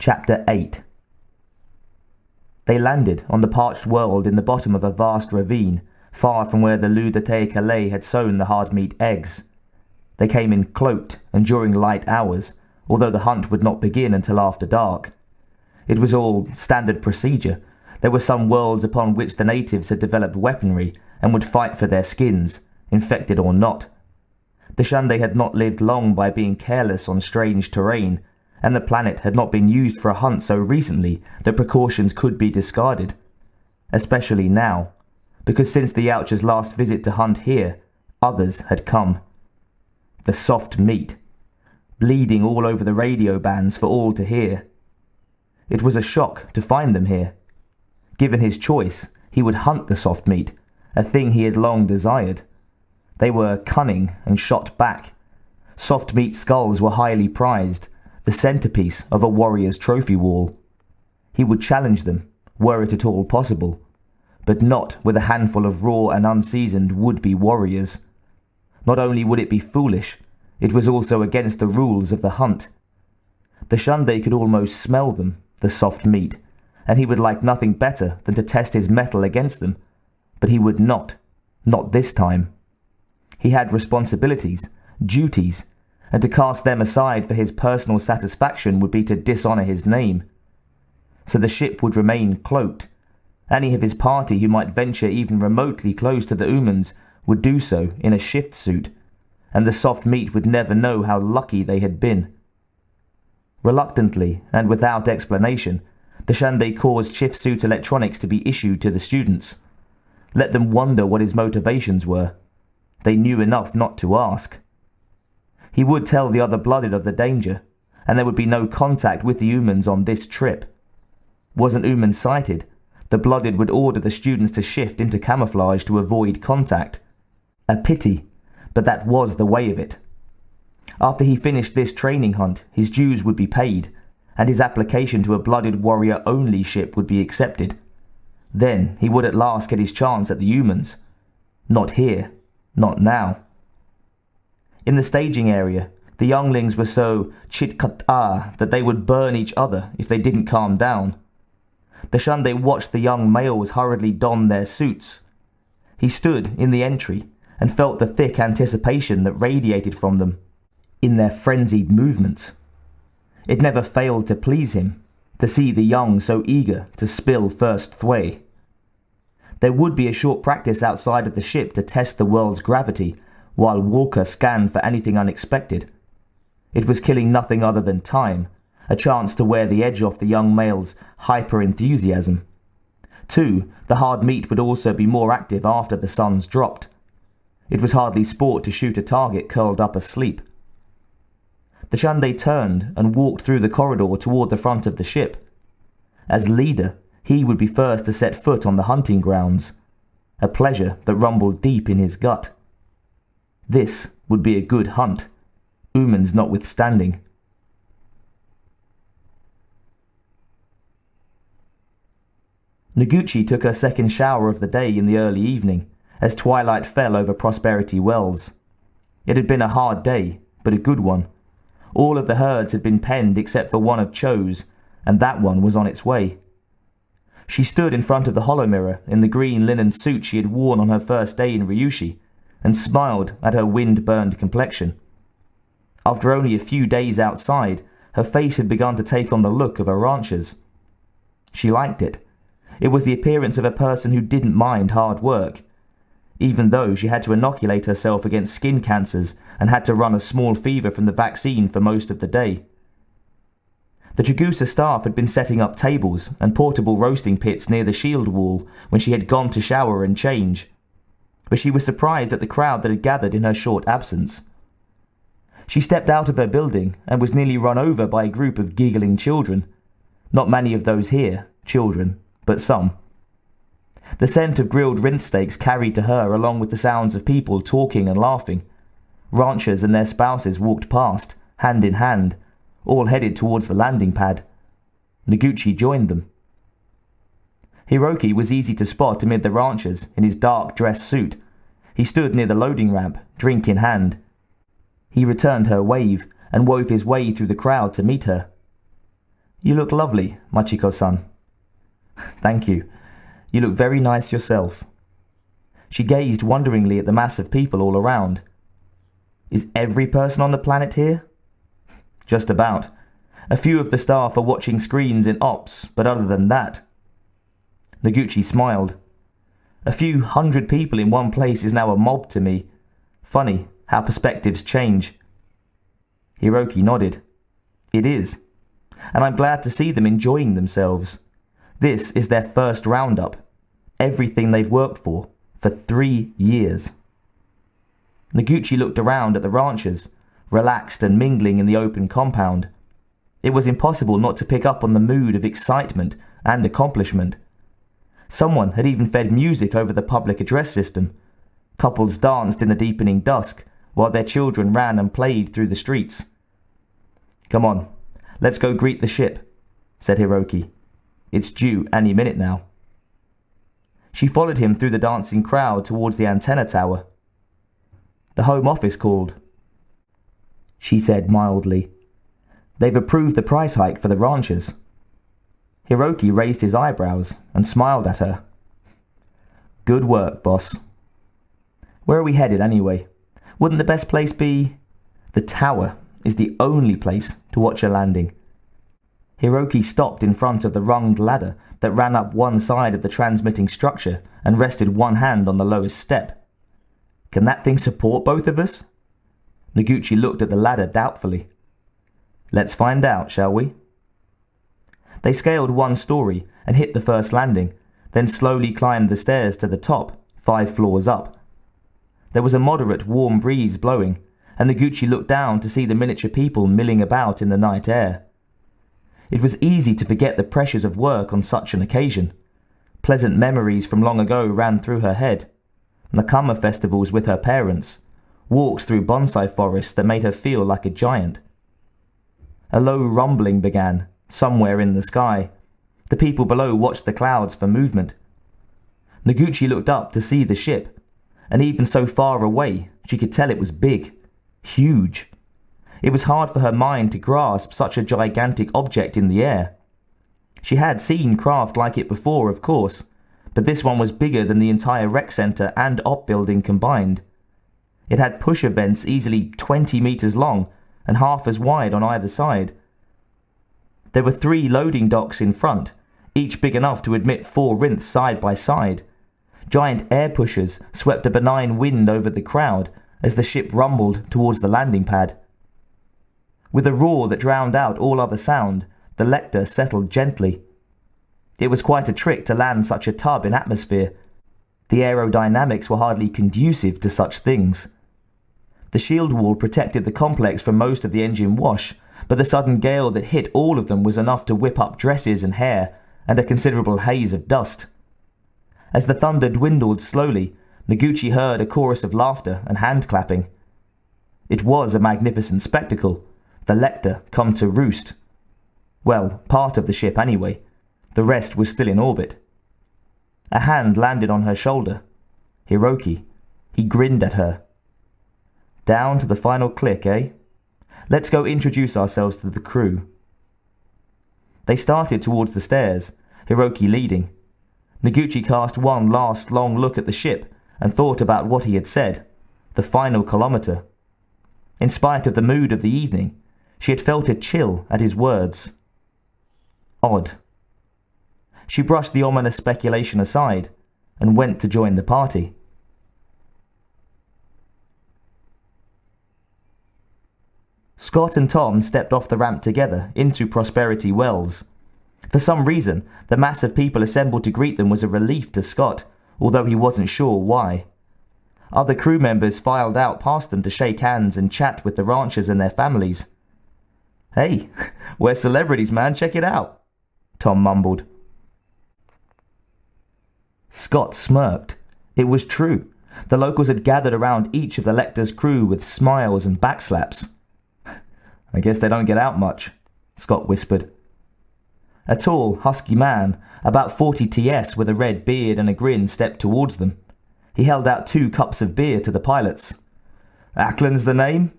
Chapter 8. They landed on the parched world in the bottom of a vast ravine, far from where the loup de Calais had sown the hard-meat eggs. They came in cloaked and during light hours, although the hunt would not begin until after dark. It was all standard procedure. There were some worlds upon which the natives had developed weaponry and would fight for their skins, infected or not. The Shunde had not lived long by being careless on strange terrain, and the planet had not been used for a hunt so recently that precautions could be discarded. Especially now, because since the Oucher's last visit to hunt here, others had come. The soft meat, bleeding all over the radio bands for all to hear. It was a shock to find them here. Given his choice, he would hunt the soft meat, a thing he had long desired. They were cunning and shot back. Soft meat skulls were highly prized, the centerpiece of a warrior's trophy wall. He would challenge them, were it at all possible, but not with a handful of raw and unseasoned would-be warriors. Not only would it be foolish, it was also against the rules of the hunt. The Shunde could almost smell them, the soft meat, and he would like nothing better than to test his mettle against them, but he would not this time. He had responsibilities, duties, and to cast them aside for his personal satisfaction would be to dishonor his name. So the ship would remain cloaked. Any of his party who might venture even remotely close to the Umans would do so in a shift suit, and the soft meat would never know how lucky they had been. Reluctantly, and without explanation, the Shunde caused shift suit electronics to be issued to the students. Let them wonder what his motivations were. They knew enough not to ask. He would tell the other blooded of the danger, and there would be no contact with the Umans on this trip. Wasn't Uman sighted, the blooded would order the students to shift into camouflage to avoid contact. A pity, but that was the way of it. After he finished this training hunt, his dues would be paid, and his application to a blooded warrior-only ship would be accepted. Then he would at last get his chance at the Umans. Not here, not now. In the staging area, the younglings were so chit-kat-ah that they would burn each other if they didn't calm down. The Shunde watched the young males hurriedly don their suits. He stood in the entry and felt the thick anticipation that radiated from them in their frenzied movements. It never failed to please him to see the young so eager to spill first thway. There would be a short practice outside of the ship to test the world's gravity while Walker scanned for anything unexpected. It was killing nothing other than time, a chance to wear the edge off the young male's hyper-enthusiasm. 2, the hard meat would also be more active after the suns dropped. It was hardly sport to shoot a target curled up asleep. The Shunde turned and walked through the corridor toward the front of the ship. As leader, he would be first to set foot on the hunting grounds, a pleasure that rumbled deep in his gut. This would be a good hunt, Umans notwithstanding. Noguchi took her second shower of the day in the early evening, as twilight fell over Prosperity Wells. It had been a hard day, but a good one. All of the herds had been penned except for one of Cho's, and that one was on its way. She stood in front of the hollow mirror in the green linen suit she had worn on her first day in Ryushi, and smiled at her wind-burned complexion. After only a few days outside, her face had begun to take on the look of a rancher's. She liked it. It was the appearance of a person who didn't mind hard work, even though she had to inoculate herself against skin cancers and had to run a small fever from the vaccine for most of the day. The Chigusa staff had been setting up tables and portable roasting pits near the shield wall when she had gone to shower and change, but she was surprised at the crowd that had gathered in her short absence. She stepped out of her building and was nearly run over by a group of giggling children. Not many of those here, children, but some. The scent of grilled rinse steaks carried to her along with the sounds of people talking and laughing. Ranchers and their spouses walked past, hand in hand, all headed towards the landing pad. Noguchi joined them. Hiroki was easy to spot amid the ranchers in his dark dress suit. He stood near the loading ramp, drink in hand. He returned her wave and wove his way through the crowd to meet her. You look lovely, Machiko-san. Thank you. You look very nice yourself. She gazed wonderingly at the mass of people all around. Is every person on the planet here? Just about. A few of the staff are watching screens in ops, but other than that... Noguchi smiled. A few hundred people in one place is now a mob to me. Funny how perspectives change. Hiroki nodded. It is. And I'm glad to see them enjoying themselves. This is their first roundup. Everything they've worked for 3 years. Noguchi looked around at the ranchers, relaxed and mingling in the open compound. It was impossible not to pick up on the mood of excitement and accomplishment. Someone had even fed music over the public address system. Couples danced in the deepening dusk, while their children ran and played through the streets. Come on, let's go greet the ship, said Hiroki. It's due any minute now. She followed him through the dancing crowd towards the antenna tower. The Home Office called, she said mildly. They've approved the price hike for the ranchers. Hiroki raised his eyebrows and smiled at her. Good work, boss. Where are we headed anyway? Wouldn't the best place be... The tower is the only place to watch a landing. Hiroki stopped in front of the runged ladder that ran up one side of the transmitting structure and rested one hand on the lowest step. Can that thing support both of us? Noguchi looked at the ladder doubtfully. Let's find out, shall we? They scaled one story and hit the first landing, then slowly climbed the stairs to the top, 5 floors up. There was a moderate warm breeze blowing, and Noguchi looked down to see the miniature people milling about in the night air. It was easy to forget the pressures of work on such an occasion. Pleasant memories from long ago ran through her head. Nakama festivals with her parents, walks through bonsai forests that made her feel like a giant. A low rumbling began, somewhere in the sky. The people below watched the clouds for movement. Noguchi looked up to see the ship, and even so far away, she could tell it was big, huge. It was hard for her mind to grasp such a gigantic object in the air. She had seen craft like it before, of course, but this one was bigger than the entire rec center and op building combined. It had pusher vents easily 20 meters long and half as wide on either side. There were 3 loading docks in front, each big enough to admit 4 rinths side by side. Giant air pushers swept a benign wind over the crowd as the ship rumbled towards the landing pad. With a roar that drowned out all other sound, the Lecter settled gently. It was quite a trick to land such a tub in atmosphere. The aerodynamics were hardly conducive to such things. The shield wall protected the complex from most of the engine wash, but the sudden gale that hit all of them was enough to whip up dresses and hair, and a considerable haze of dust. As the thunder dwindled slowly, Noguchi heard a chorus of laughter and hand-clapping. It was a magnificent spectacle, the Lecter come to roost. Well, part of the ship anyway. The rest was still in orbit. A hand landed on her shoulder. Hiroki. He grinned at her. Down to the final click, eh? Let's go introduce ourselves to the crew. They started towards the stairs, Hiroki leading. Noguchi cast one last long look at the ship and thought about what he had said, the final kilometer. In spite of the mood of the evening, she had felt a chill at his words. Odd. She brushed the ominous speculation aside and went to join the party. Scott and Tom stepped off the ramp together into Prosperity Wells. For some reason, the mass of people assembled to greet them was a relief to Scott, although he wasn't sure why. Other crew members filed out past them to shake hands and chat with the ranchers and their families. Hey, we're celebrities, man, check it out, Tom mumbled. Scott smirked. It was true. The locals had gathered around each of the Lecter's crew with smiles and backslaps. I guess they don't get out much, Scott whispered. A tall, husky man, about 40 TS with a red beard and a grin, stepped towards them. He held out 2 cups of beer to the pilots. Ackland's the name?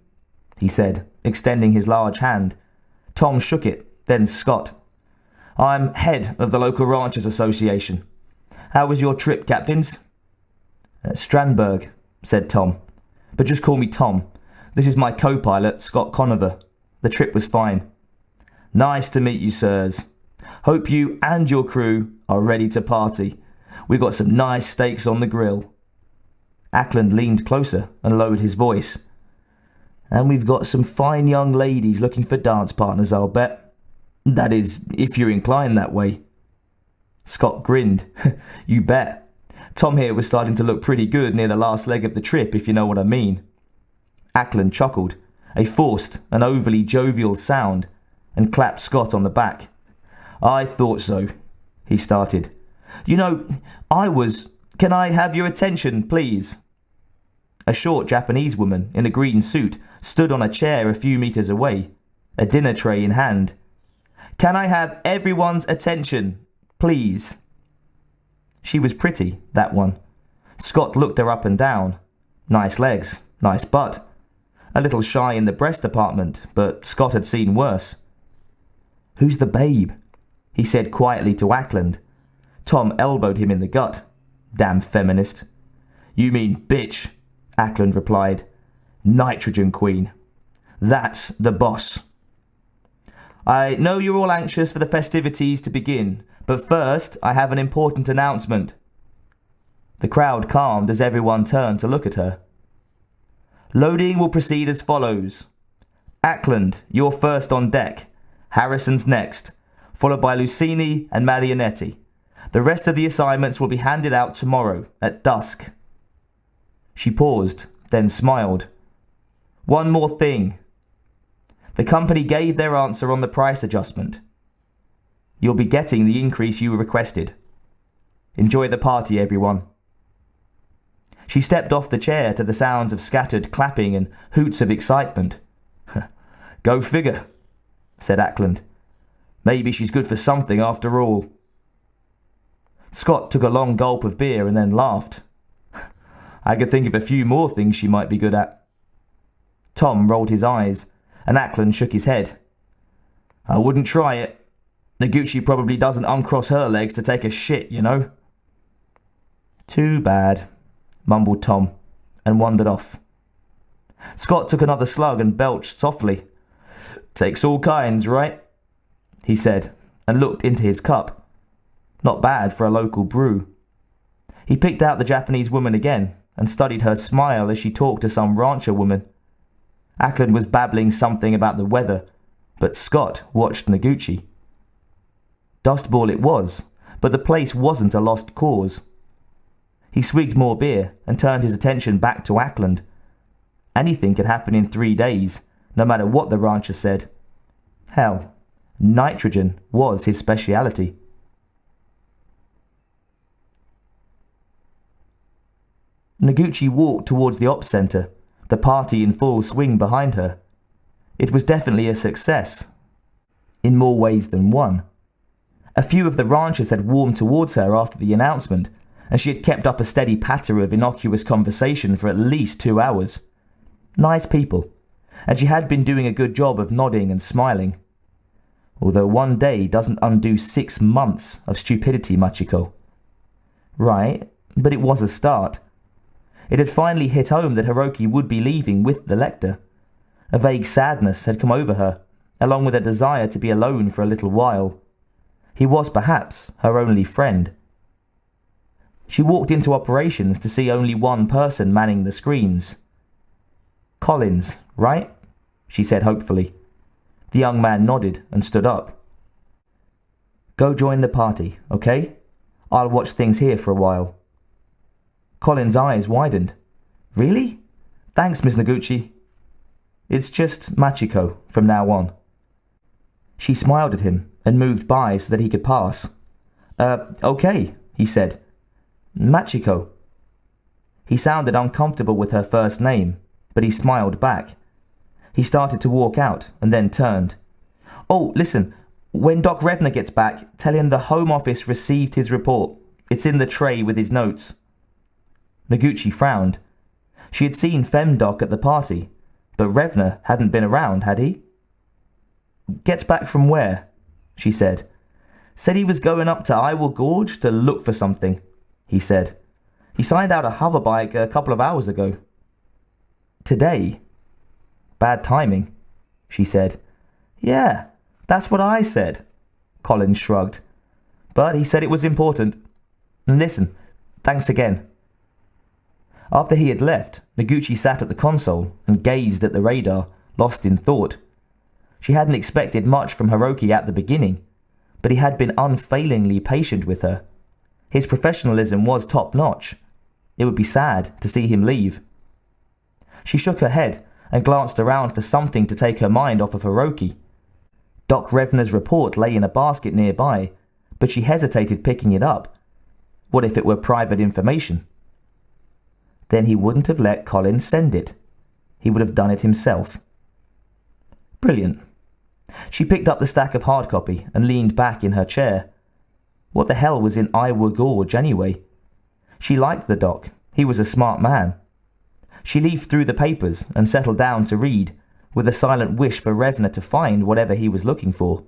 He said, extending his large hand. Tom shook it, then Scott. I'm head of the local ranchers association. How was your trip, captains? Strandberg, said Tom. But just call me Tom. This is my co-pilot, Scott Conover. The trip was fine. Nice to meet you, sirs. Hope you and your crew are ready to party. We've got some nice steaks on the grill. Ackland leaned closer and lowered his voice. And we've got some fine young ladies looking for dance partners, I'll bet. That is, if you're inclined that way. Scott grinned. You bet. Tom here was starting to look pretty good near the last leg of the trip, if you know what I mean. Ackland chuckled, a forced and overly jovial sound, and clapped Scott on the back. I thought so, he started. You know, Can I have your attention, please? A short Japanese woman in a green suit stood on a chair a few meters away, a dinner tray in hand. Can I have everyone's attention, please? She was pretty, that one. Scott looked her up and down. Nice legs, nice butt. A little shy in the breast department, but Scott had seen worse. Who's the babe? He said quietly to Ackland. Tom elbowed him in the gut. Damn feminist. You mean bitch, Ackland replied. Nitrogen queen. That's the boss. I know you're all anxious for the festivities to begin, but first I have an important announcement. The crowd calmed as everyone turned to look at her. Loading will proceed as follows. Ackland, you're first on deck. Harrison's next, followed by Lucini and Marionetti. The rest of the assignments will be handed out tomorrow at dusk. She paused, then smiled. One more thing. The company gave their answer on the price adjustment. You'll be getting the increase you requested. Enjoy the party, everyone. She stepped off the chair to the sounds of scattered clapping and hoots of excitement. Go figure, said Ackland. Maybe she's good for something after all. Scott took a long gulp of beer and then laughed. I could think of a few more things she might be good at. Tom rolled his eyes, and Ackland shook his head. I wouldn't try it. Noguchi probably doesn't uncross her legs to take a shit, you know. Too bad, mumbled Tom, and wandered off. Scott took another slug and belched softly. Takes all kinds, right? He said, and looked into his cup. Not bad for a local brew. He picked out the Japanese woman again and studied her smile as she talked to some rancher woman. Ackland was babbling something about the weather, but Scott watched Noguchi. Dustball it was, but the place wasn't a lost cause. He swigged more beer and turned his attention back to Ackland. Anything could happen in 3 days, no matter what the rancher said. Hell, nitrogen was his speciality. Noguchi walked towards the ops center, the party in full swing behind her. It was definitely a success, in more ways than one. A few of the ranchers had warmed towards her after the announcement, and she had kept up a steady patter of innocuous conversation for at least 2 hours. Nice people, and she had been doing a good job of nodding and smiling. Although 1 day doesn't undo 6 months of stupidity, Machiko. Right, but it was a start. It had finally hit home that Hiroki would be leaving with the Lecter. A vague sadness had come over her, along with a desire to be alone for a little while. He was perhaps her only friend. She walked into operations to see only one person manning the screens. Collins, right? She said hopefully. The young man nodded and stood up. Go join the party, okay? I'll watch things here for a while. Colin's eyes widened. Really? Thanks, Miss Noguchi. It's just Machiko from now on. She smiled at him and moved by so that he could pass. Okay, he said. Machiko. He sounded uncomfortable with her first name, but he smiled back. He started to walk out and then turned. Oh, listen, when Doc Revner gets back, tell him the Home Office received his report. It's in the tray with his notes. Noguchi frowned. She had seen FemDoc at the party, but Revner hadn't been around, had he? Gets back from where? She said. Said he was going up to Iowa Gorge to look for something, he said. He signed out a hoverbike a couple of hours ago. Today? Bad timing, she said. Yeah, that's what I said, Colin shrugged. But he said it was important. And listen, thanks again. After he had left, Noguchi sat at the console and gazed at the radar, lost in thought. She hadn't expected much from Hiroki at the beginning, but he had been unfailingly patient with her. His professionalism was top-notch. It would be sad to see him leave. She shook her head and glanced around for something to take her mind off of Hiroki. Doc Revner's report lay in a basket nearby, but she hesitated picking it up. What if it were private information? Then he wouldn't have let Colin send it. He would have done it himself. Brilliant. She picked up the stack of hard copy and leaned back in her chair. What the hell was in Iowa Gorge anyway? She liked the doc. He was a smart man. She leafed through the papers and settled down to read, with a silent wish for Revner to find whatever he was looking for.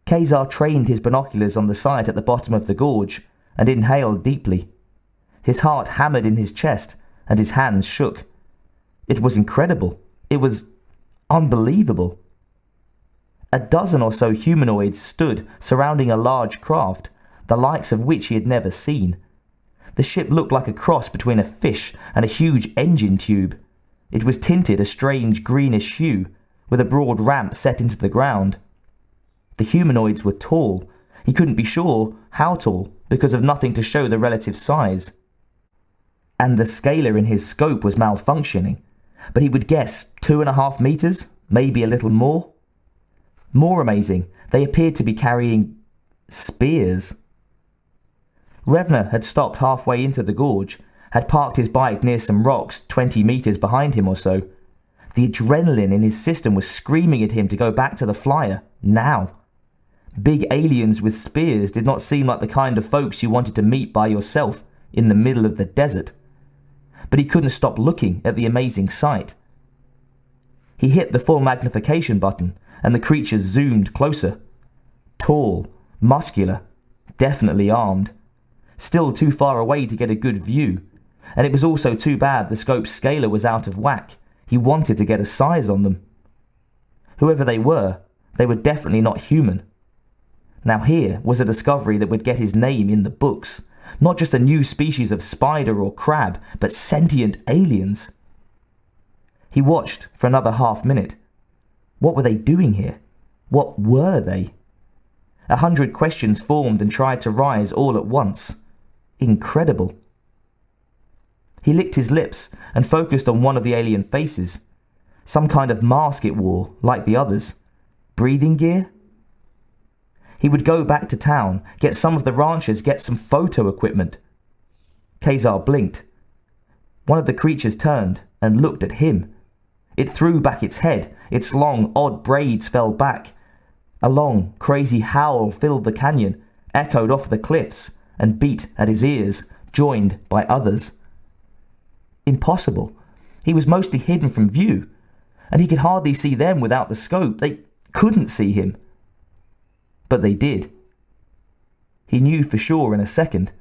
Kazar trained his binoculars on the site at the bottom of the gorge and inhaled deeply. His heart hammered in his chest and his hands shook. It was incredible. It was unbelievable. A dozen or so humanoids stood surrounding a large craft, the likes of which he had never seen. The ship looked like a cross between a fish and a huge engine tube. It was tinted a strange greenish hue, with a broad ramp set into the ground. The humanoids were tall. He couldn't be sure how tall, because of nothing to show the relative size. And the scaler in his scope was malfunctioning, but he would guess 2.5 meters, maybe a little more. More amazing, they appeared to be carrying spears. Revner had stopped halfway into the gorge, had parked his bike near some rocks 20 meters behind him or so. The adrenaline in his system was screaming at him to go back to the flyer, now. Big aliens with spears did not seem like the kind of folks you wanted to meet by yourself in the middle of the desert. But he couldn't stop looking at the amazing sight. He hit the full magnification button, and the creatures zoomed closer. Tall, muscular, definitely armed. Still too far away to get a good view, and it was also too bad the scope's scaler was out of whack. He wanted to get a size on them. Whoever they were definitely not human. Now here was a discovery that would get his name in the books. Not just a new species of spider or crab, but sentient aliens. He watched for another half-minute. What were they doing here? What were they? 100 questions formed and tried to rise all at once. Incredible. He licked his lips and focused on one of the alien faces. Some kind of mask it wore, like the others. Breathing gear? He would go back to town, get some of the ranchers, get some photo equipment. Kazar blinked. One of the creatures turned and looked at him. It threw back its head. Its long, odd braids fell back. A long, crazy howl filled the canyon, echoed off the cliffs, and beat at his ears, joined by others. Impossible. He was mostly hidden from view, and he could hardly see them without the scope. They couldn't see him. But they did. He knew for sure in a second,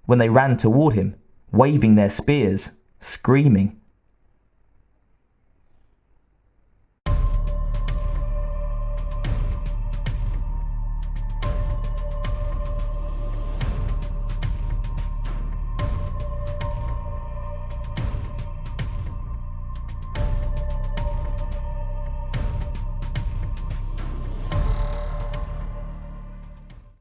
when they ran toward him, waving their spears, screaming.